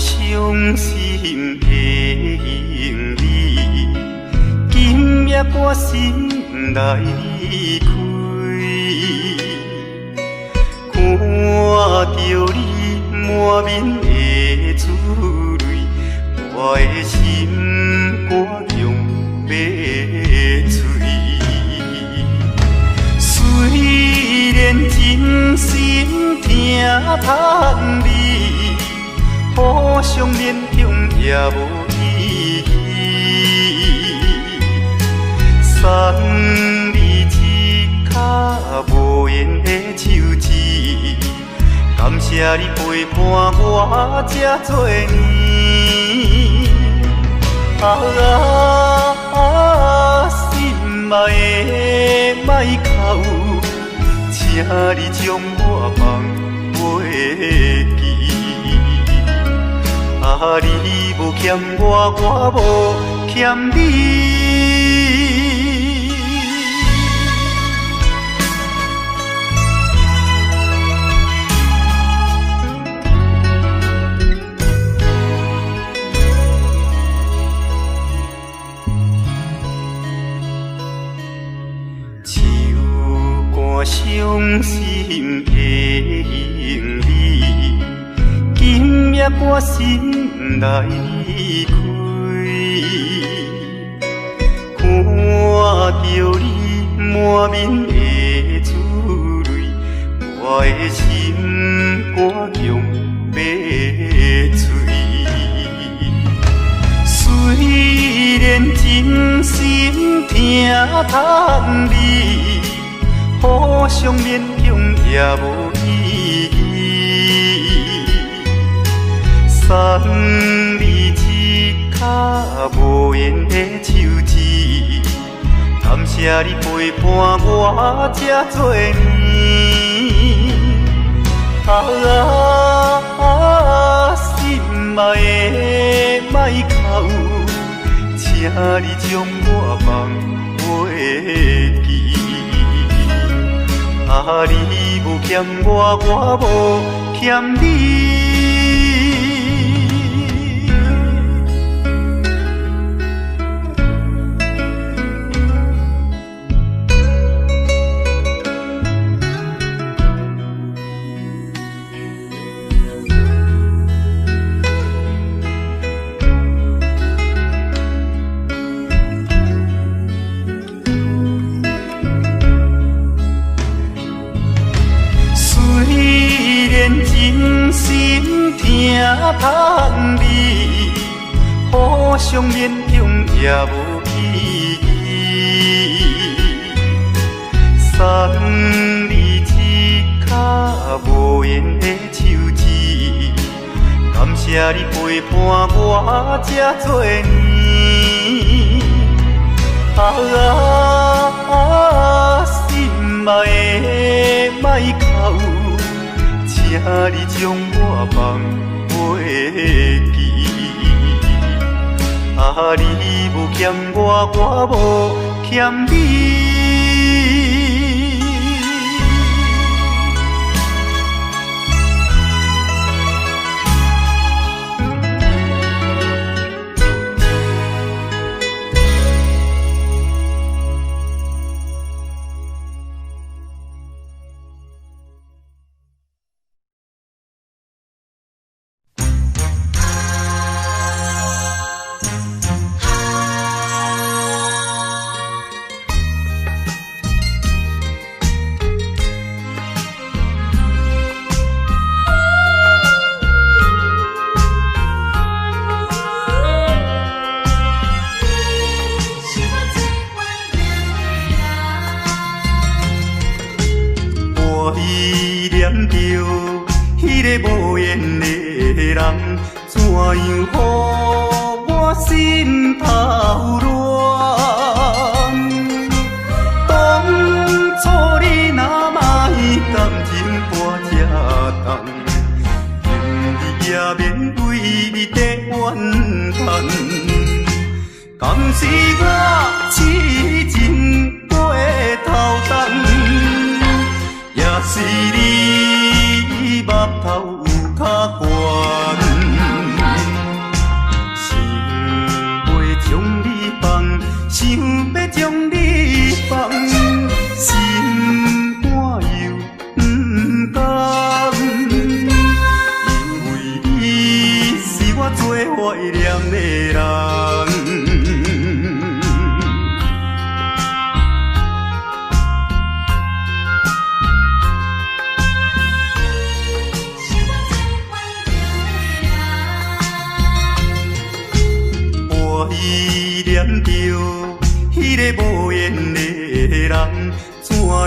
伤心的行李，今夜我心来离开，看着你满面的珠泪，我的心肝强要碎。虽然真心疼痛你，互相勉强也无意义。送你一卡无言的手指，感谢你陪伴我这多年。心爱的莫哭，请你将我放袂记。你无欠我，我无欠你。伤心的行李，今夜我心来离开，看着你满面的珠泪，我的心肝强要碎。虽然真心疼痛你，互相勉强也无意义。送你一卡无言的手指，感谢你陪伴我这多年。心爱的莫哭，请你将我放袂记。你无欠我，我无欠你。真心疼痛你，互相勉强也无意义。送你一卡无言的手指，感谢你陪伴我这多年。心爱的莫哭，请你将我放袂记。你无欠我，我无欠你。依念着迄个无缘的人，怎样予我心头乱？当初你若莫感情破这重，今日也免为你在怨叹。敢是我痴情过头重？也是你目头有较悬，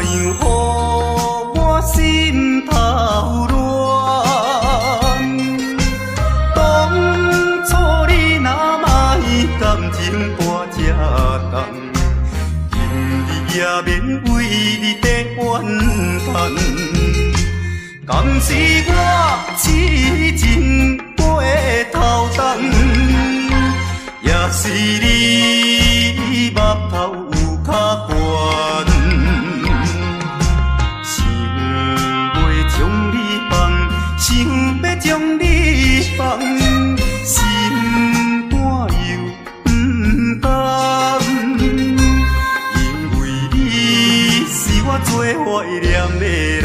样，予我心头乱。当初你若卖感情半只重，今日也免为你在怨叹。敢是我痴情过头重，也是你目头有较悬，想要将你放，想要将你放，心肝又不甘，因为你是我最怀念的人。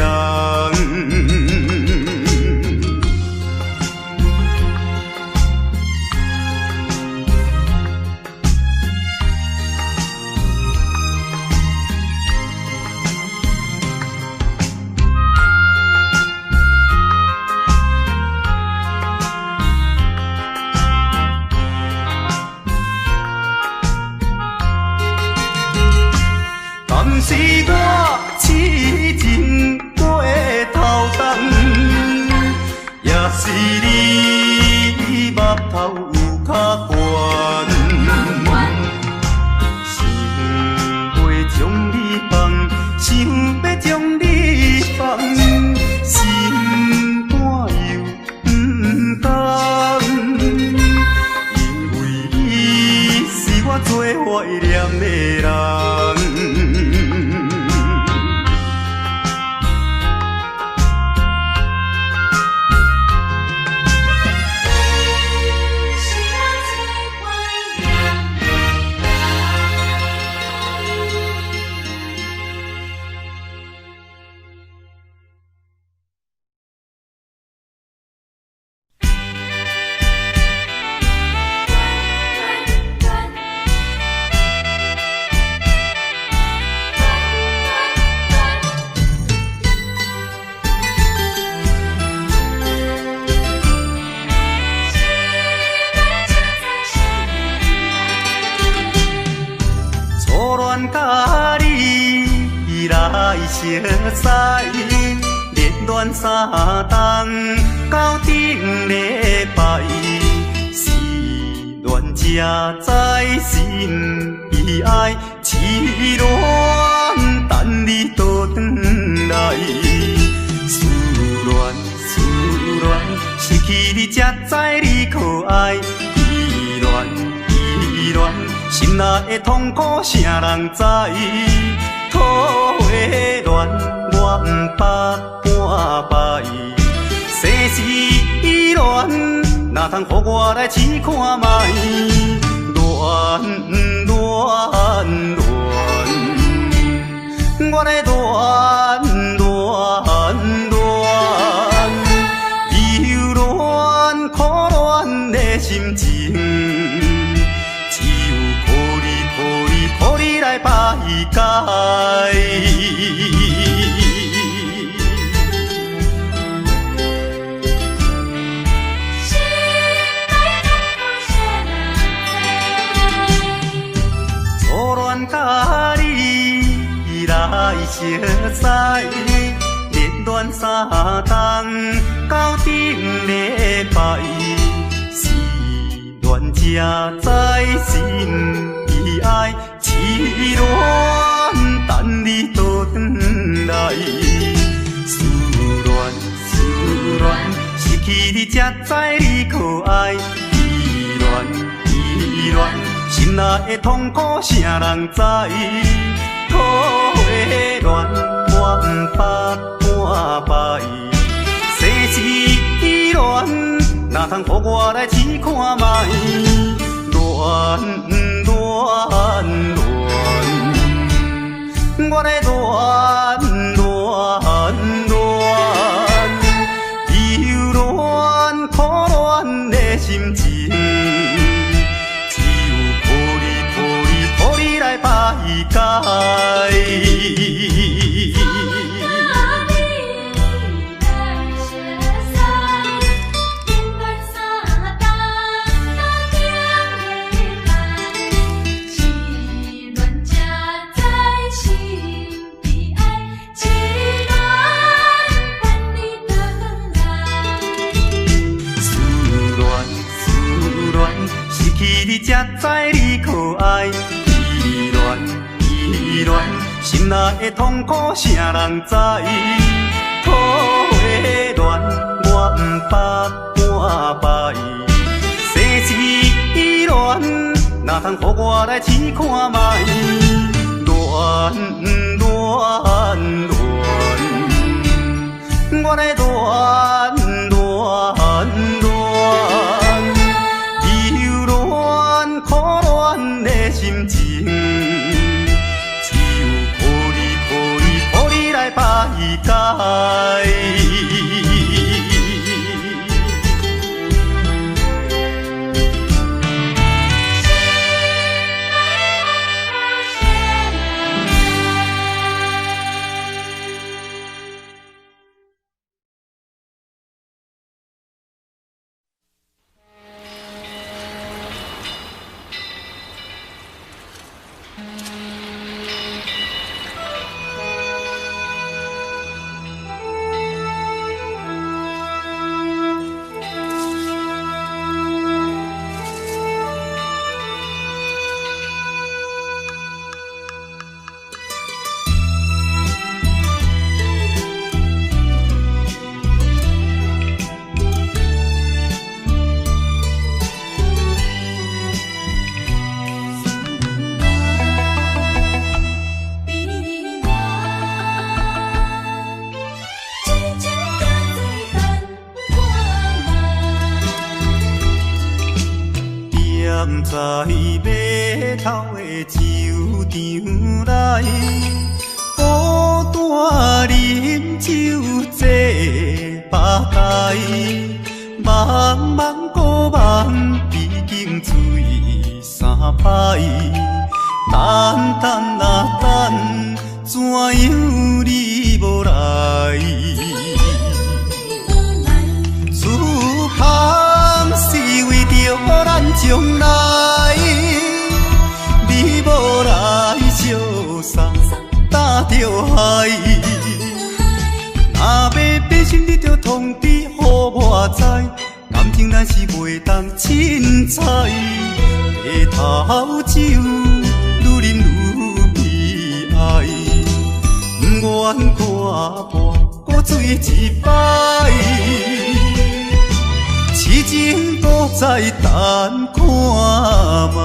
敢是我痴情过头重，也是你目头有较悬，想要将你放，想要将你放，心肝又不甘，因为你是我最怀念的人。甲你来相识，恋恋三冬到顶礼拜，是恋才知心悲哀，痴恋等你倒转来，思恋失去你才知你可爱，依恋。心内的痛苦，啥人知？土的恋，我不捌半摆。世事恋，哪通予我来试看卖？恋，我来恋，忧恋苦恋的心情。予你来排解，初恋甲你来相识，恋恋三冬到顶礼拜，是恋才知心悲哀。痴恋等你倒转来，思恋失去你才知你可爱，依恋心内的痛苦，啥人知？土的恋，我不捌半摆。世事恋，哪通予我来试看卖？恋。我来忧恋苦恋的心情，只有予你来排解。知你可爱，依恋依恋，心内的痛苦谁人知？土的恋我不捌半摆，世事依恋，哪通予我来试看卖？恋恋恋，我来恋恋恋。忧恋苦恋的心情，只有抱你来排解。在码头的酒场内，孤单饮酒坐吧台，茫茫孤梦已经醉三摆，等等啊等，怎样你无来？此项是为着咱将来，你无来相送，担着害。若要变心，你着通知予我知，感情咱是袂当凊彩。白头酒愈啉愈悲哀，不愿看破搁醉一摆。痴情搁再等看卖。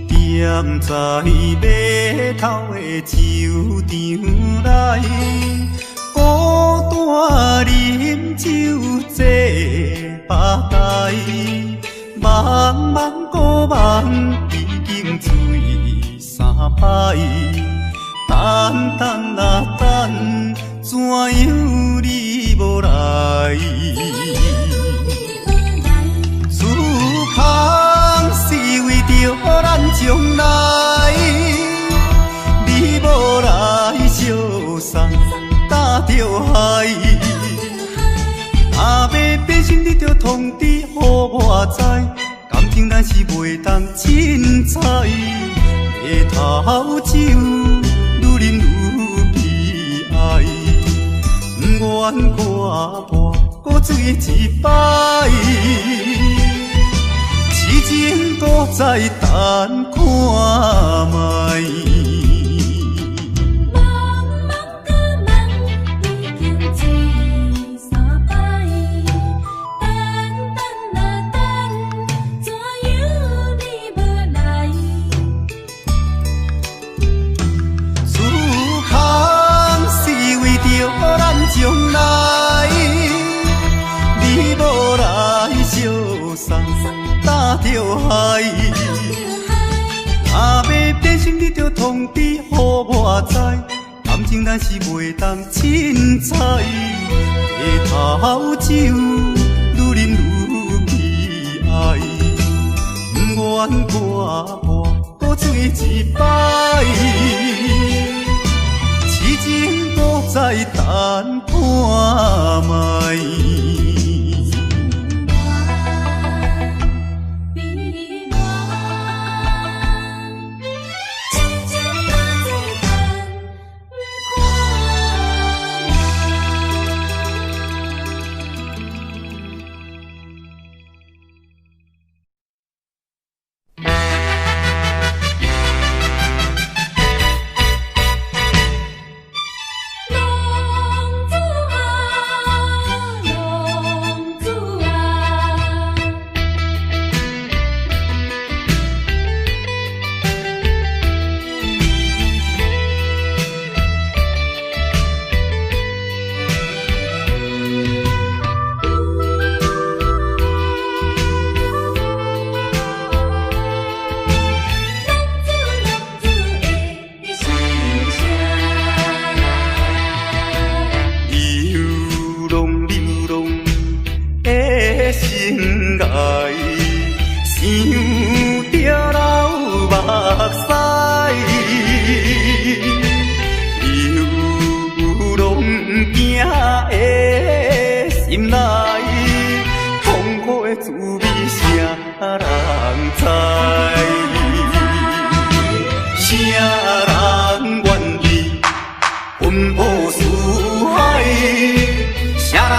踮在码头的酒场内，孤单饮酒坐吧台，茫茫孤梦已经醉三摆，等等啊等，怎样你无来？此项是为着咱将来，你无来相送，担着害。若要变心，你着通知予我知，感情咱是袂当凊彩。白头酒愈啉愈悲哀，不愿看破搁醉一摆。痴情搁再等看卖。将来，你无来相送，担着害。若要变心，你着通知予我知，感情咱是袂当凊彩。白头酒愈啉愈悲哀，不愿看破搁醉一摆。痴情搁再等看卖。想着老目屎，流浪行的心内，痛苦的滋味谁人知？谁人愿意奔波四海？谁人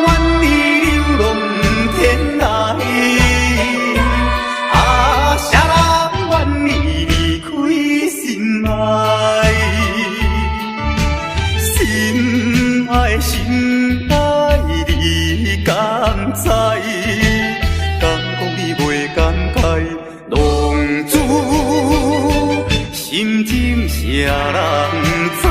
愿意流浪天涯？啊，谁人愿意离开心爱？心爱心爱，你敢知？敢讲你袂感慨？浪子心情谁人知？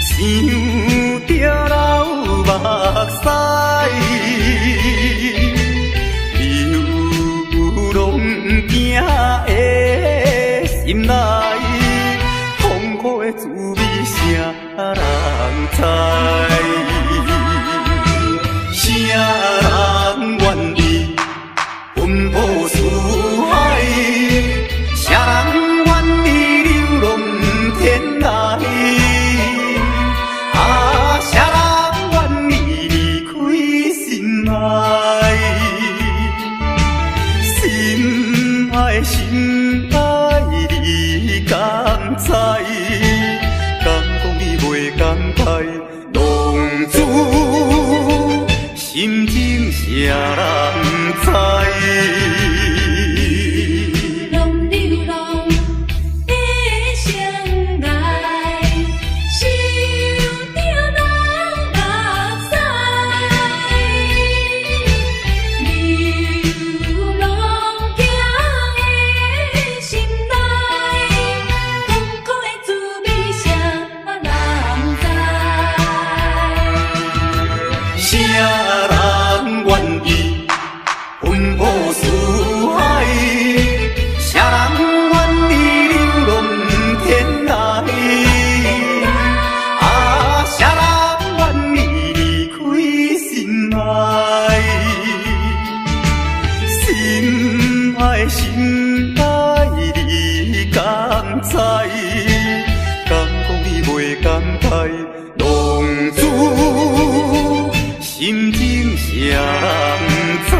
想着老目屎，流浪行的心内，痛苦的滋味谁人知？谁人愿意奔波四海？谁人愿意流浪天涯？谁人愿意离开心爱？心爱心爱，你敢知？敢讲你袂感慨？浪子心情谁人知？谁人愿意奔波四海？谁人愿意流浪天涯？啊，谁人愿意离开心爱？心爱心爱，你敢知？敢讲你袂感慨？浪子心情谁人知？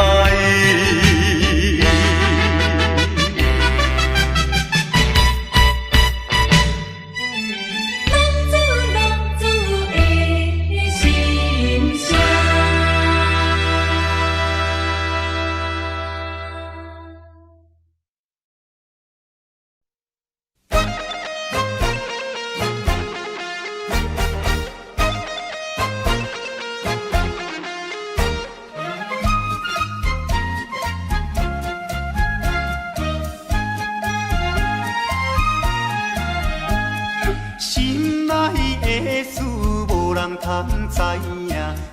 心爱的事无人通知影，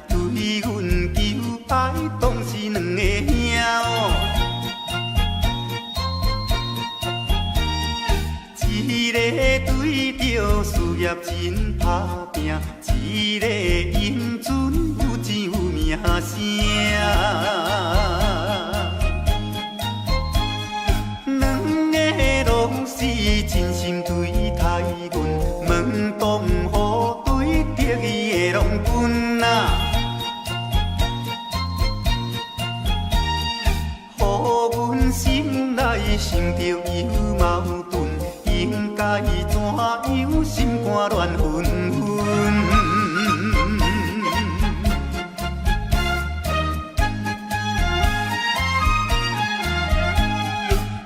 对阮求爱当是两个兄哦。一个对着事业真打拼，一个英俊有钱有名声。两个拢是真心对待阮，门当户对得意的拢分啊。予阮心内想着有矛盾，应该怎样心肝乱纷纷？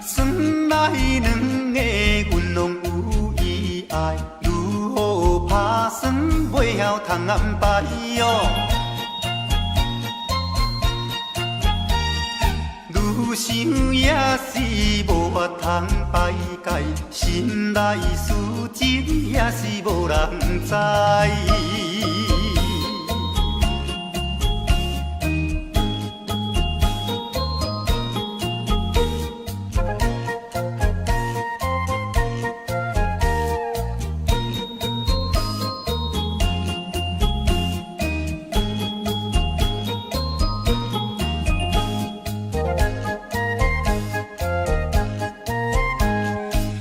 算来两个阮拢有意爱，如何打算袂晓通安排哟？想也是无法通排解，心内事情也是无人知。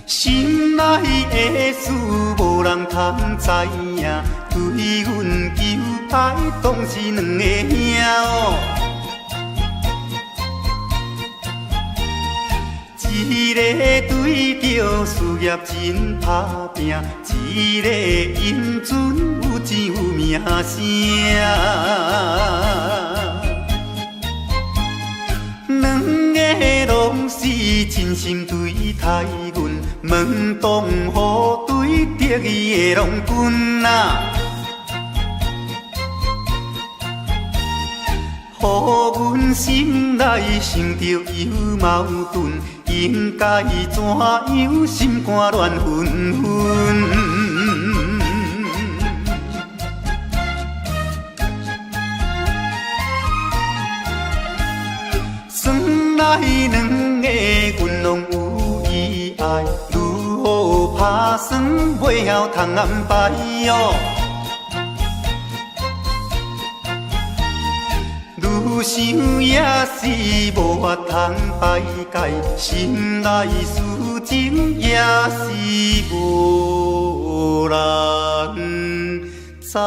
心内的事无人通知影，对阮求爱当是两个兄哦。一个对着事业真打拼，一个因准有钱有名声。两个拢是真心对待阮，门当户对得意的郎君啊，予阮心内想着有矛盾，应该怎样心肝乱纷纷。来两个阮拢有意爱，如何打算袂晓通安排哟？愈想也是无法通排解，心内事情也是无人知。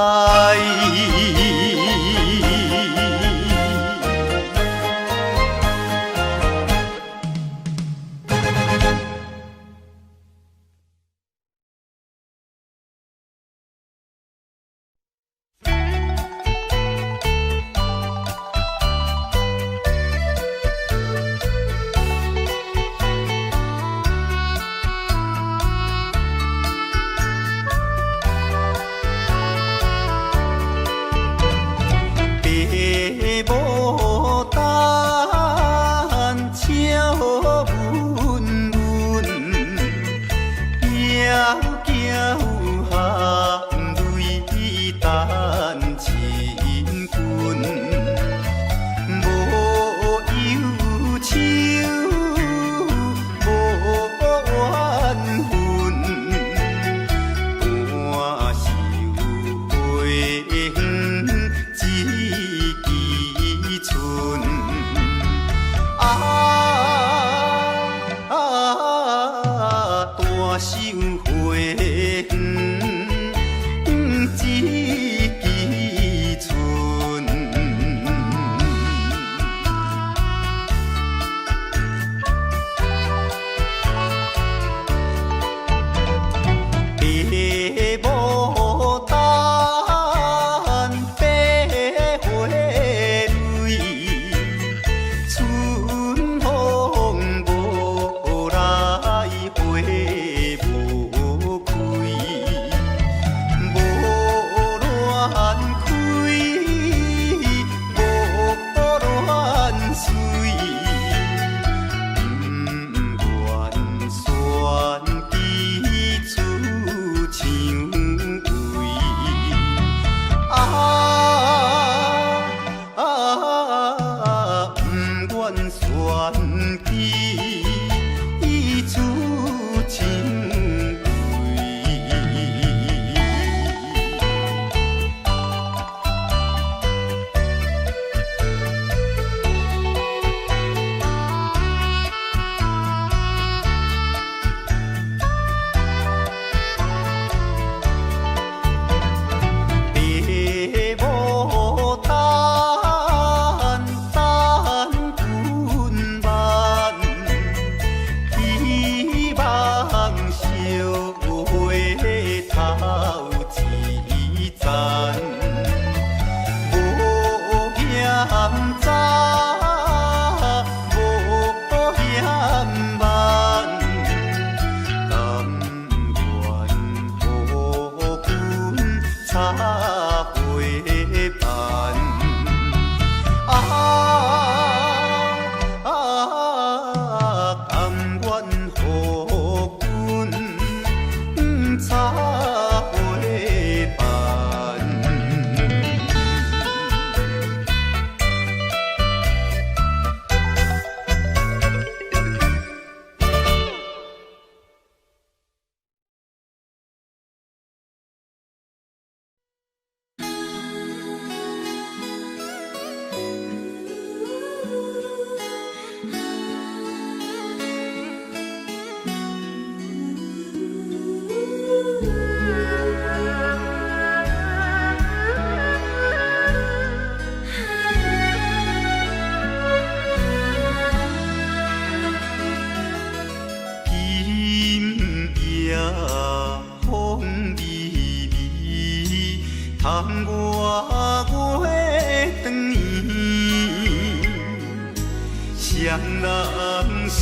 人相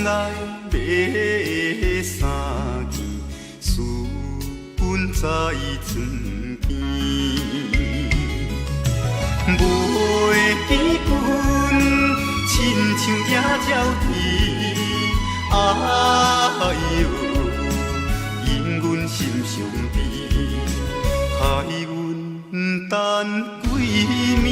爱买三件，私奔在床边，袂记阮亲像野鸟啼，哎哟，因阮心伤悲，害阮等几暝。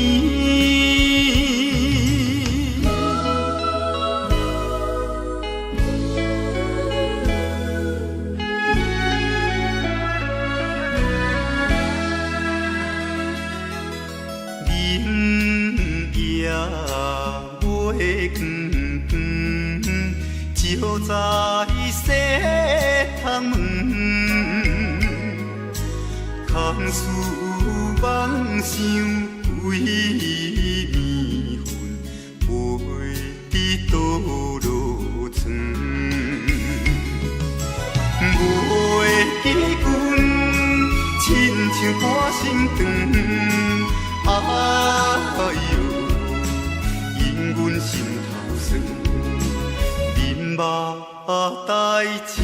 就在西窗门，空思梦想为暝昏，袂知倒落床。袂记阮亲像半身长，哎哟，因阮心头酸。目代情，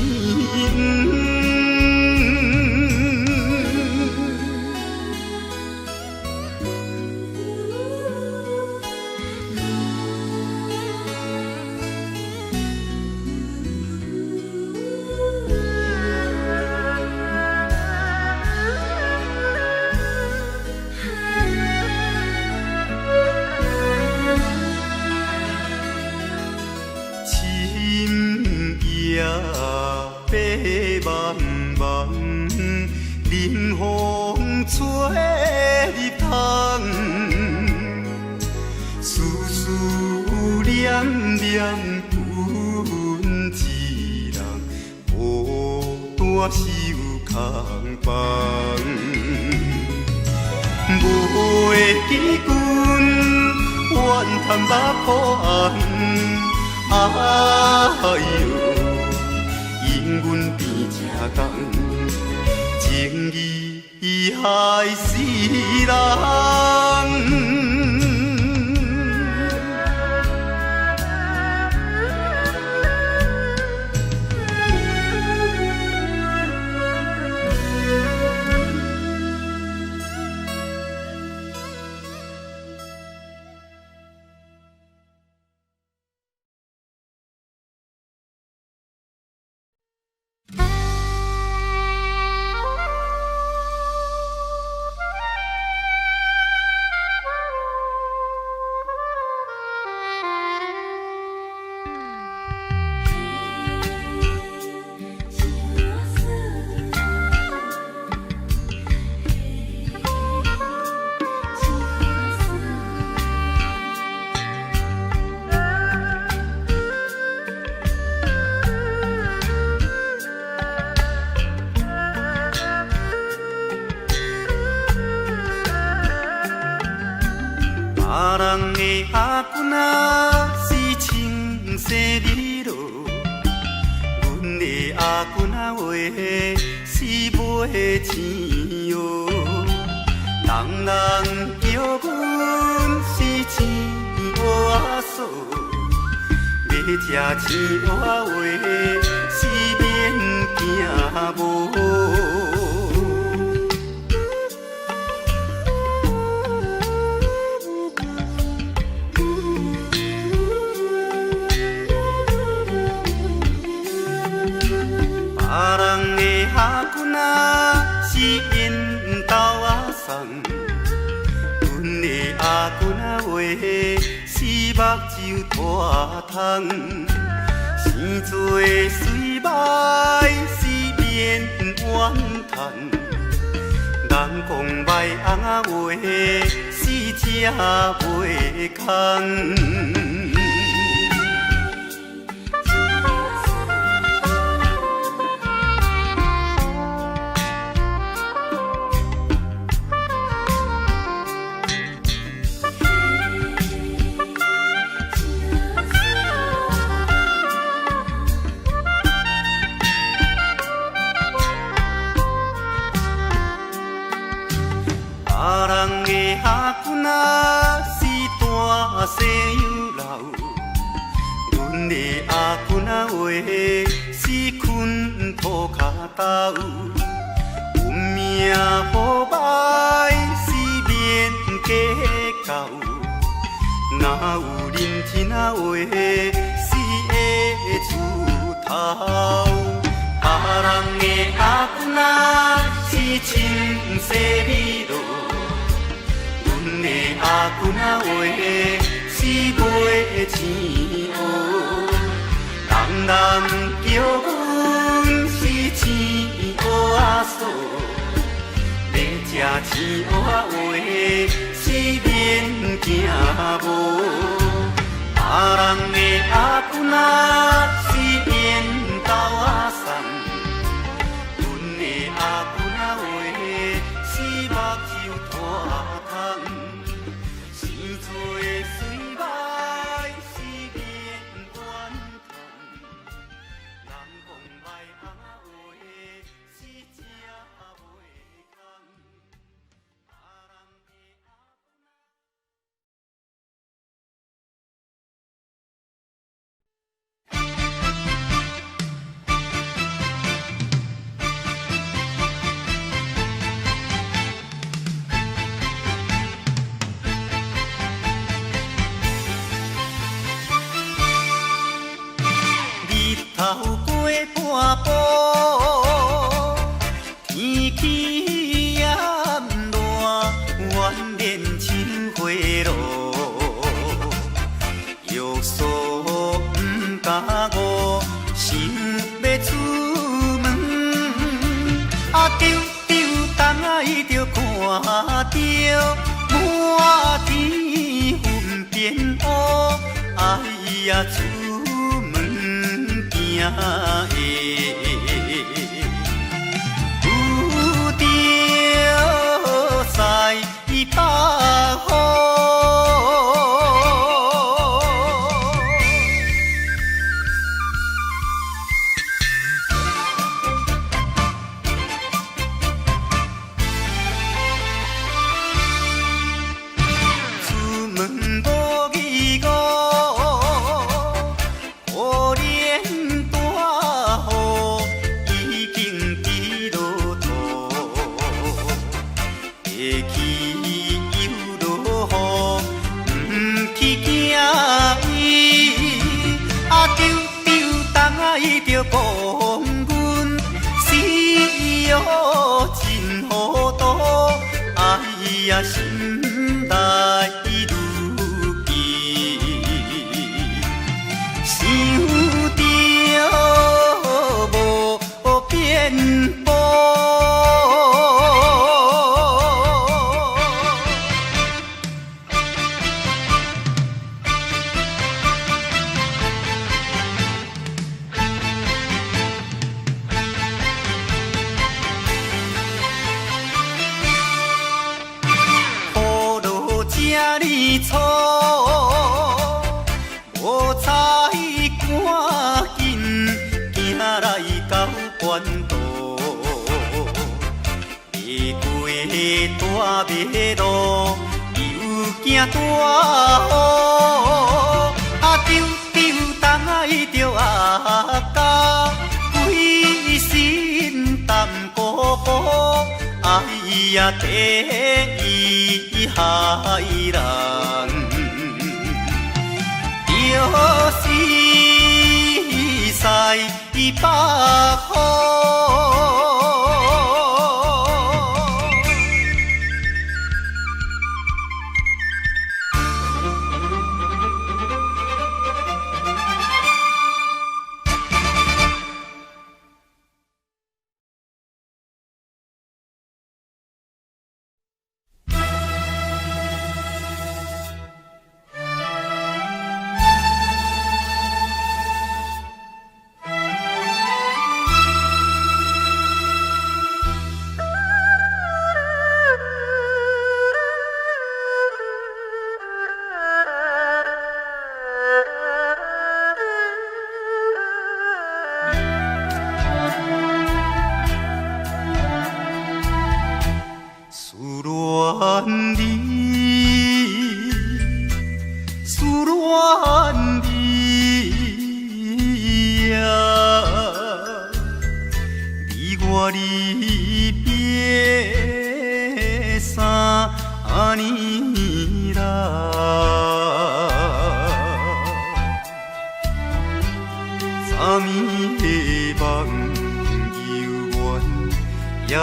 白茫茫，冷风吹入窗，丝丝念念阮一人，孤单守空房。袂记阮怨叹目苦红，哎哟。因阮变正重，情义害死人。别人的阿君仔是青色美罗，阮的阿君仔话是买钱哟。人人叫阮是钱外嫂，要吃钱外话是免惊无。别人的阿君仔是因兜阿送，阮的阿君仔话是目睭大窗，生做水歹是免怨叹，人讲歹翁仔话是吃袂空。别人的阿君仔是大西洋老，土脚斗，运命好歹是免计较，哪有认天仔话是会出头？别人的阿姑仔是清洗美露，阮的阿姑仔话是卖钱乌。人人叫阮是钱乌仔嫂，要食钱乌仔话是免惊无。别人的阿姑仔是缘投仔送，阮的阿姑仔话是目睭拖窗，生做的水歹是免怨叹，人讲歹阿话是正袂空。头过半步，天气炎热，怨连秋花落，约束不敢误，想要出门，丢东爱着看着满天云变乌，哎呀出门行的，有着西北风。出门无义务，可怜大雨已经滴落土，会去又落雨，不去惊伊，丢东爱着讲阮死哟真糊涂，哎呀心内如意，想着无变步。雨落这哩粗，无彩赶紧行来到关渡，爬过大马路，又惊大雨，丢东爱着阿家，规身淡薄薄，哎呀地伊害人，就是西北风。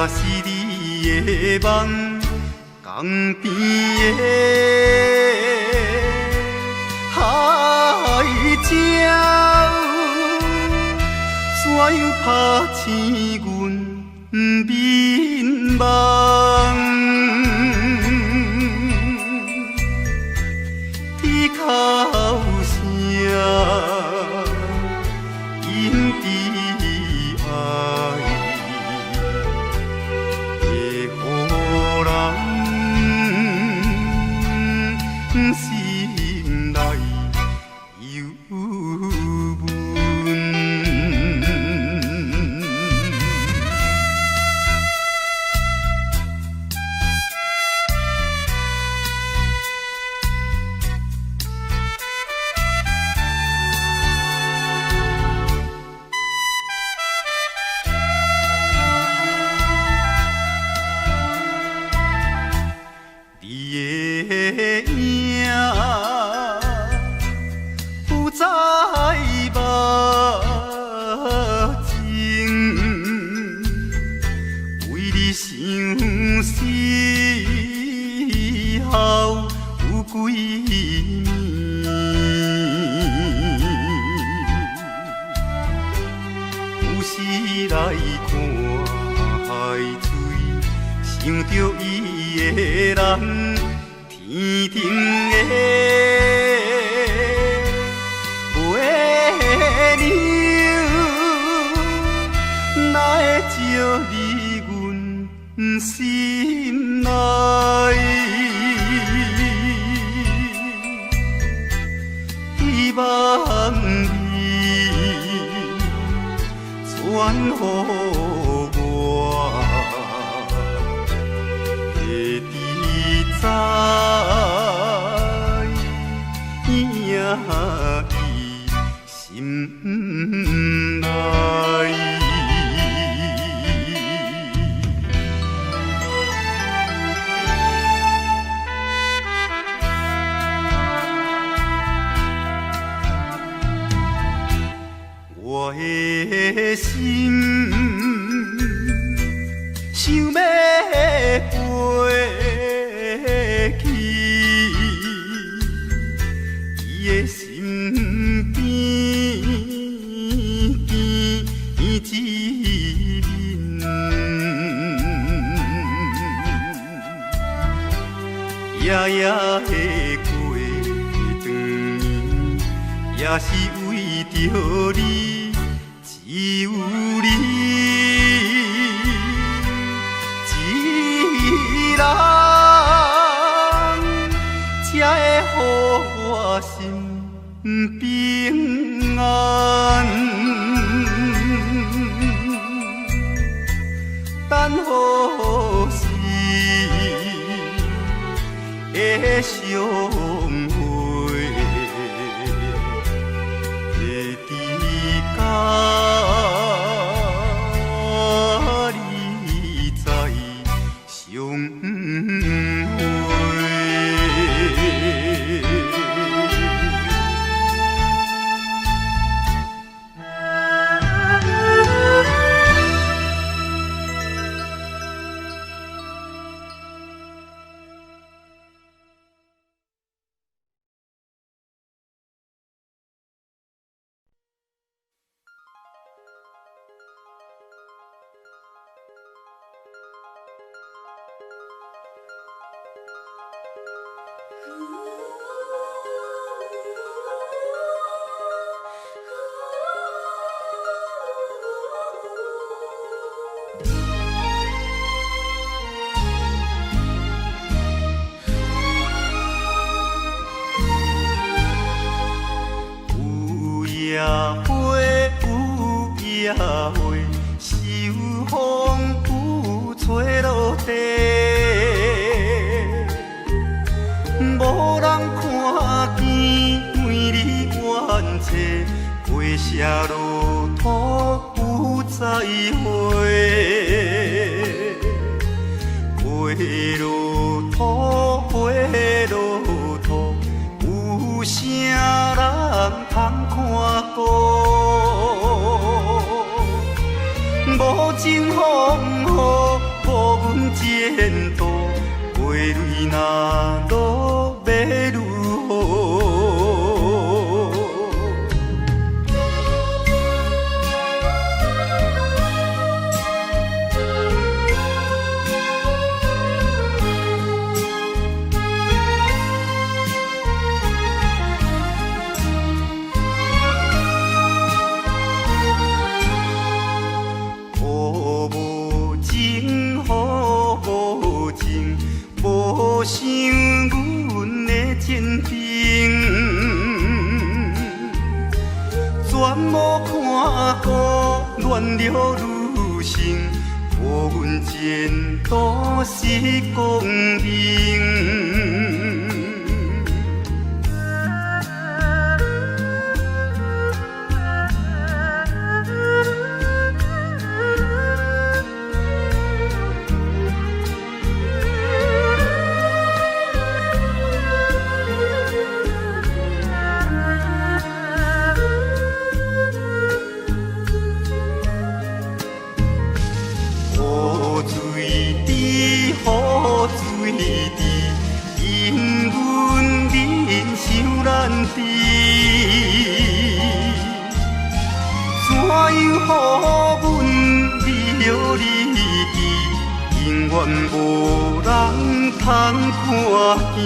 是你的梦，江边的海鸟，怎样拍醒阮眠梦？你哭声引起爱，会予人心内忧闷。你的影不再目睛，为你想死后有几年，有时来看海水，想着伊的人，天顶的月亮，哪会照入阮心内？希望你传予我，会知在影伊心内。我的心想要飞去伊的身边，见一面，夜夜的过长年，也是为着你。只有你一人，才会予我心平安。等何时会相会？会知甲你再相会。夜花有夜花，秋风有吹落地，无人看见美丽怨嗟，花谢落土有再会，花落土，花落土，有啥人通看顾？无情风雨，坚定，全无看过乱了女性，无阮前途是光明。永远无人通看见。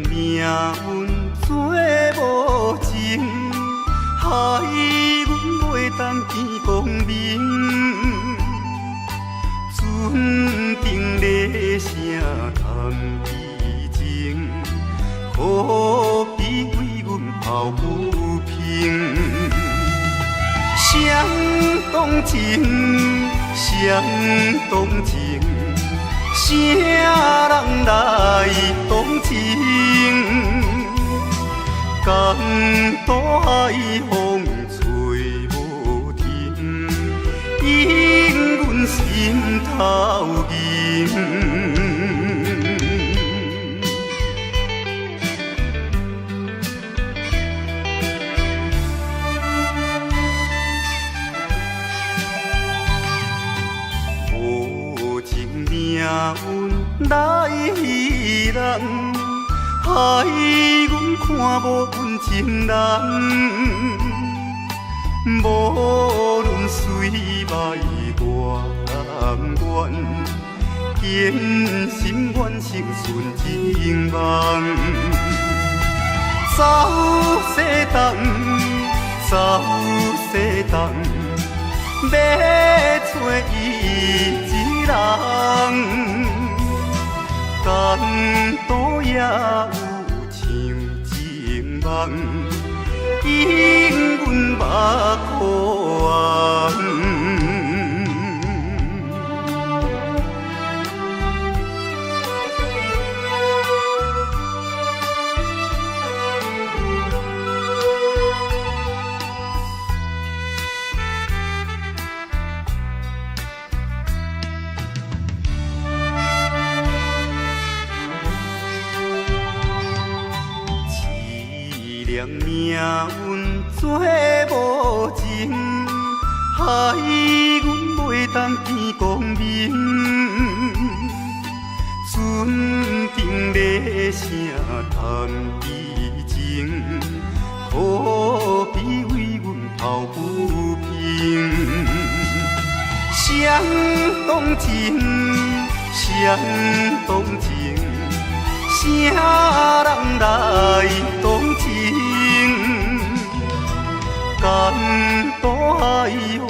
命运做无情，害阮袂当见光明。船顶咧声谈悲情，可比为阮抱不平。相同情，相同情。啥人来同情？江大海风吹无停，引阮心头凝。命运来戏人，害阮看无阮情人。无论水歹我甘愿，坚心愿成顺情梦。走西东，走西东，要找伊。人江岛也有像情梦，引阮目眶红。命运做无情，害阮袂当见光明。船顶咧声谈悲情，可比为阮抱不平。相同情，相同情，啥人来同情？江大海风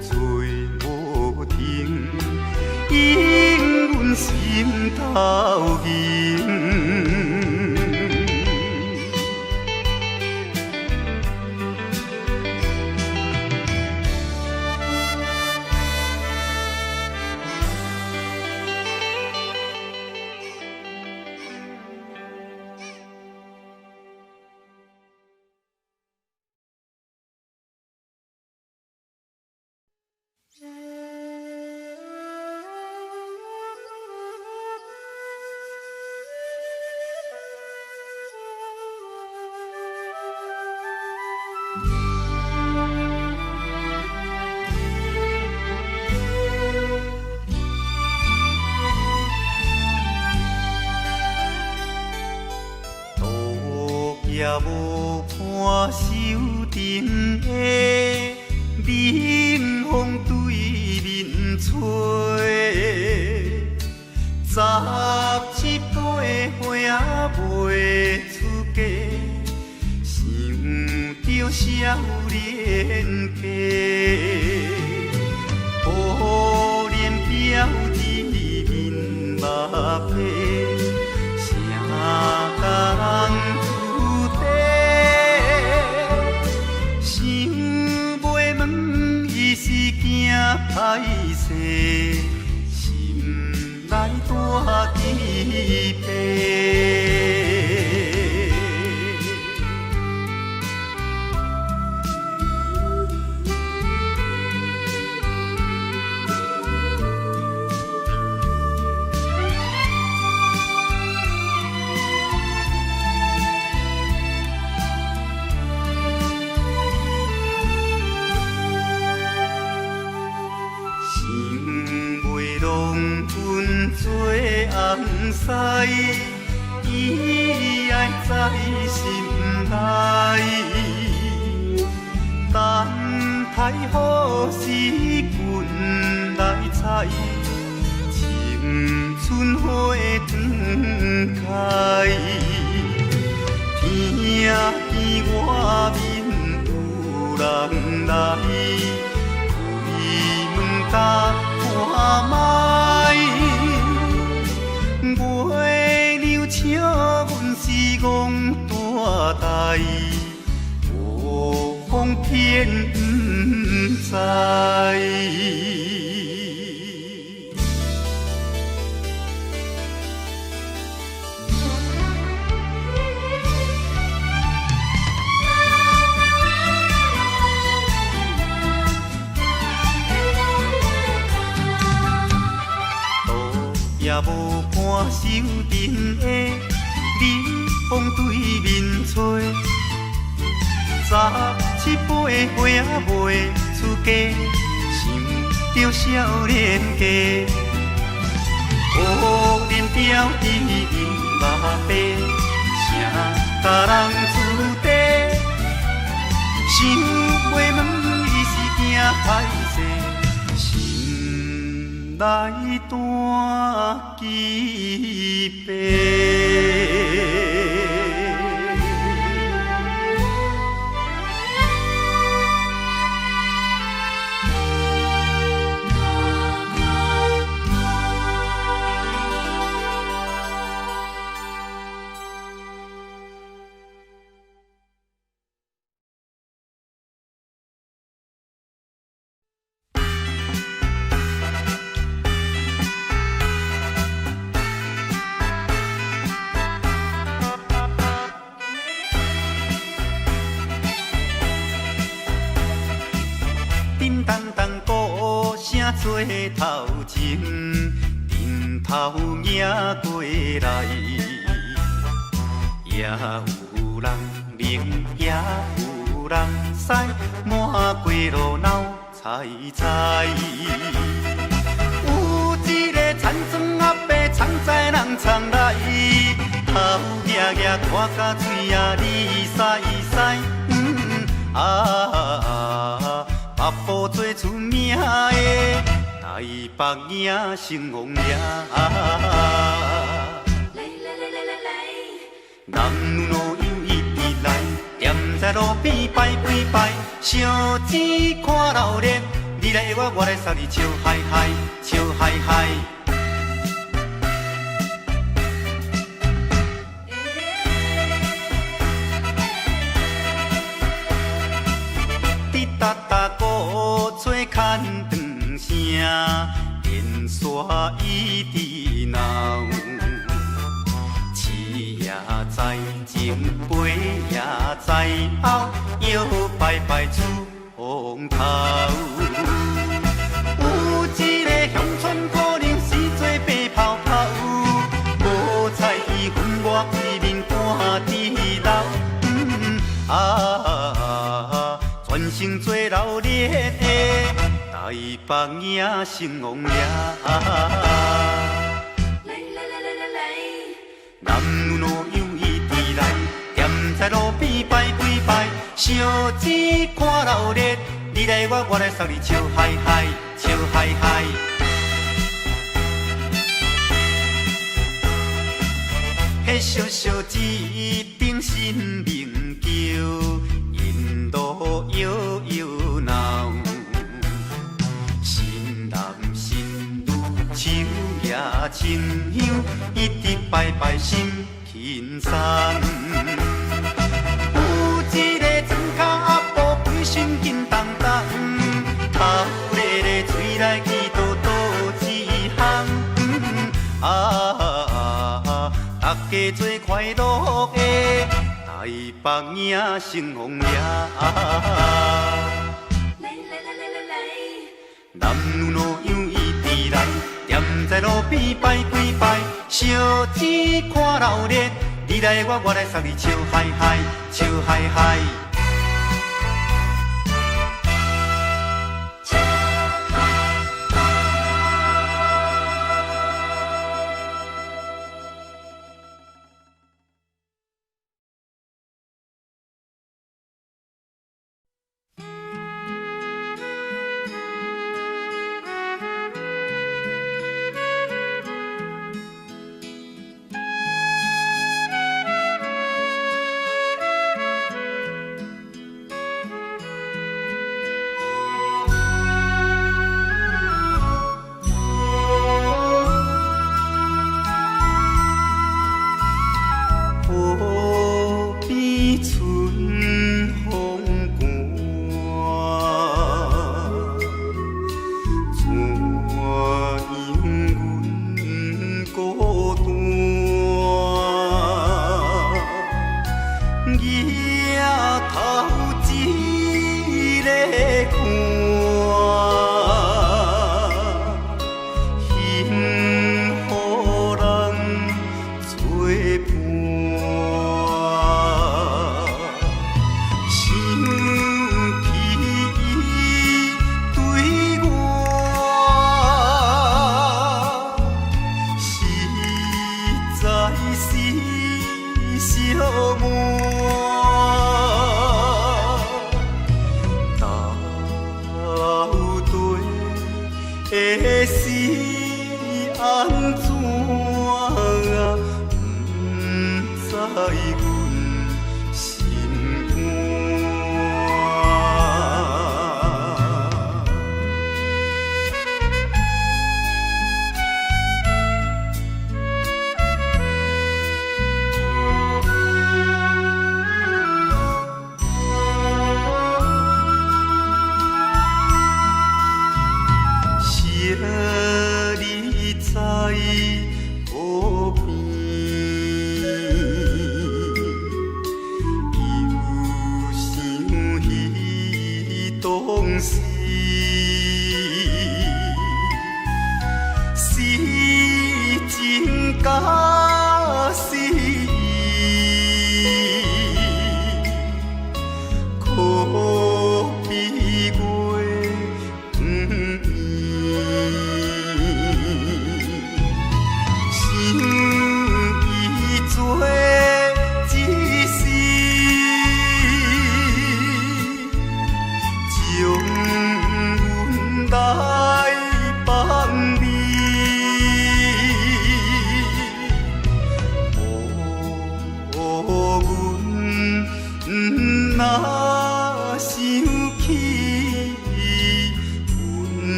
吹无停，引阮心头凝。也无伴手阵的冷风对面吹。17岁花袂出嫁，想着少年家。可怜表姊面目白，谁甲人注地？想袂问伊是惊歹势。来大期盼，做红丝，伊爱在心内，等待好时阮来采，青春花长开。听见外面有人来，开门甲看卖。月娘笑阮是戆大代，无风偏不知。也无伴手阵的冷风对面吹，17岁花袂出嫁，想着少年家。可怜表姊面目白，谁甲人注地？想袂问伊是惊歹势，心内大期盼。叮当当鼓声做头前，阵头迎过来，也有人明，也有人驶，满过路闹采采。有一个田庄阿伯藏在人藏来，头额额看甲嘴啊哩塞塞，北部最出名的台北影成王爷，男女老幼一直来，踮在路边摆几摆，烧钱看热闹，你来我来送你笑嗨嗨，笑嗨嗨。哒哒鼓吹牵长声，电线一直闹。饲也知前辈也知后，摇摆摆出风头。有一个乡村姑娘是做白泡泡，无彩伊分我规面赶地老。全城做热烈的台北影成王爷，男女老幼一直来，踮在路烧钱看热烈，你来我来送你笑嗨嗨，笑嗨嗨。迄烧烧钱顶新名叫，引路摇摇闹。新男新女手也亲香，一直拜拜心轻松。有一个床脚阿婆规身紧当当，头咧咧嘴来去倒一项。大家做快乐的台北影成风夜。男女老幼伊直来，踮在路边摆几摆，烧钱看热烈，你来我来送你笑嗨嗨，笑嗨嗨。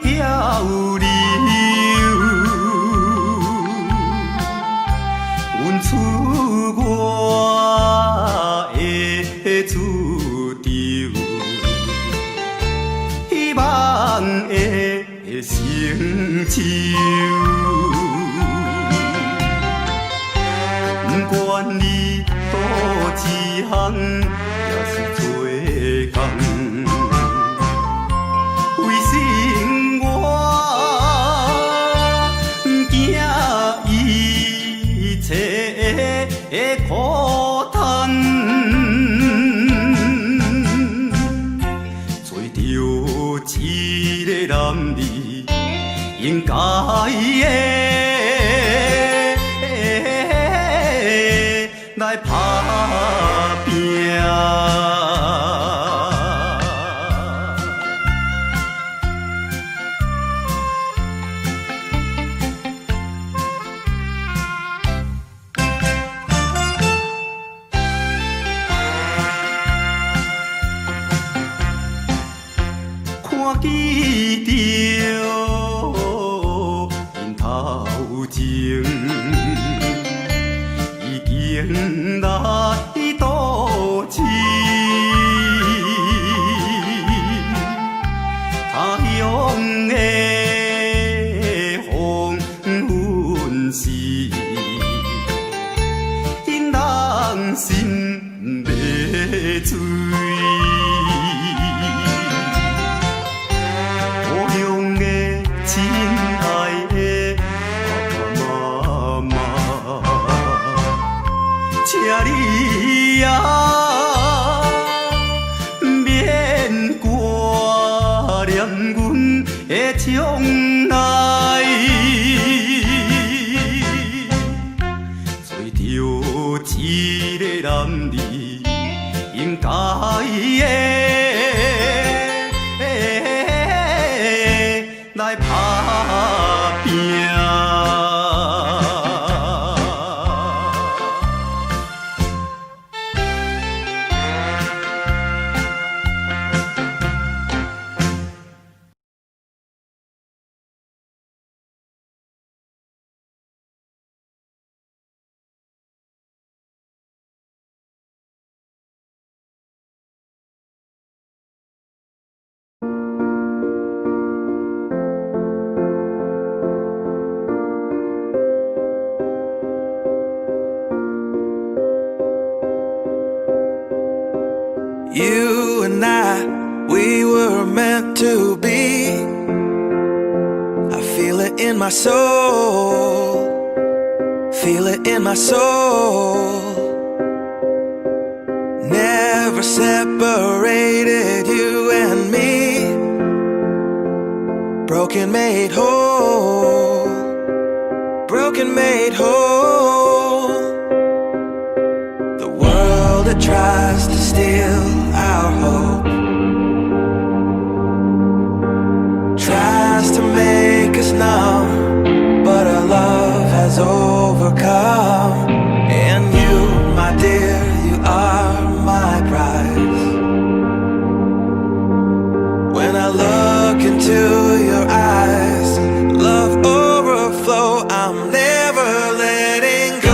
漂流。阮出我的厝场，希望的成就。不管你倒一项，也是做工。为生活，惊一切的苦叹，找到一个男儿，应该的。来打拼，看见着因头前。迎来倒市，他乡的黄昏时，因人心迷醉。故乡的亲爱的爸爸妈妈。请你啊，免挂念阮的将来，找到一个男儿，应该的来打拼。You and I, we were meant to be. I feel it in my soul, feel it in my soul. Never separated, you and me. Broken made whole, broken made whole. The world that tries to steal our hope tries to make us numb, but our love has overcome. And you, my dear, you are my prize. When I look into your eyes, love overflow, I'm never letting go.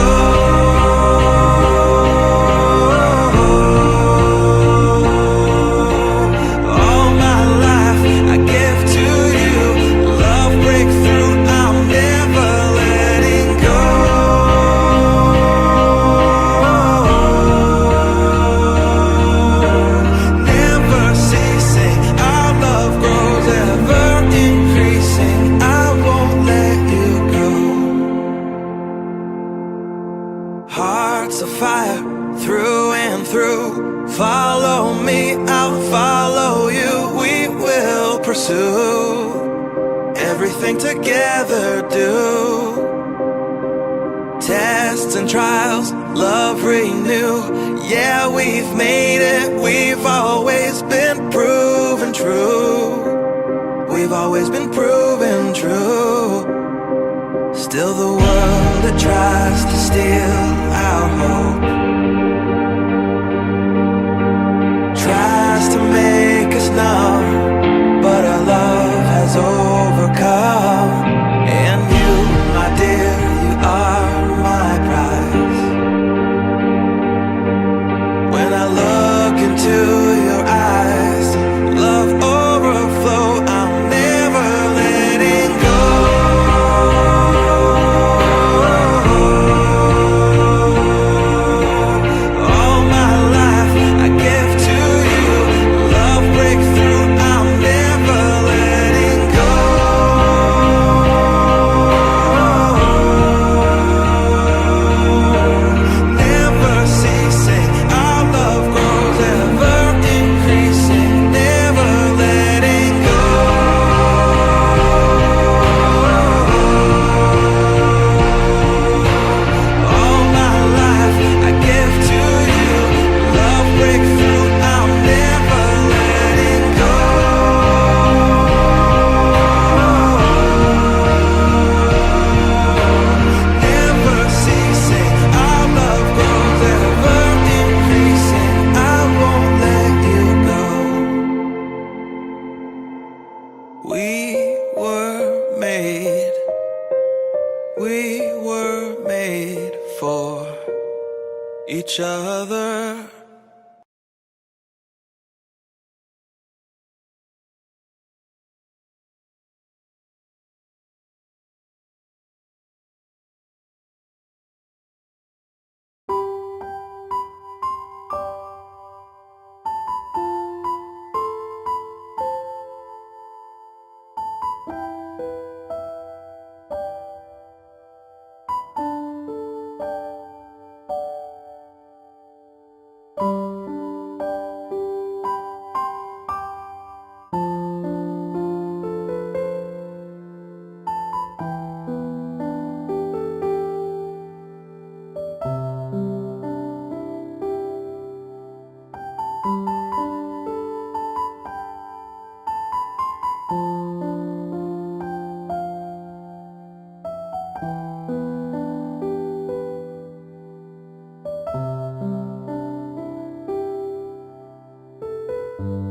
Hearts of fire through and through. Follow me, I'll follow you. We will pursue everything together. Do tests and trials, love renew. Yeah, we've made it. We've always been proven true. We've always been proven true. Still the world that tries to steal our hope tries to make us numb, but our love Thank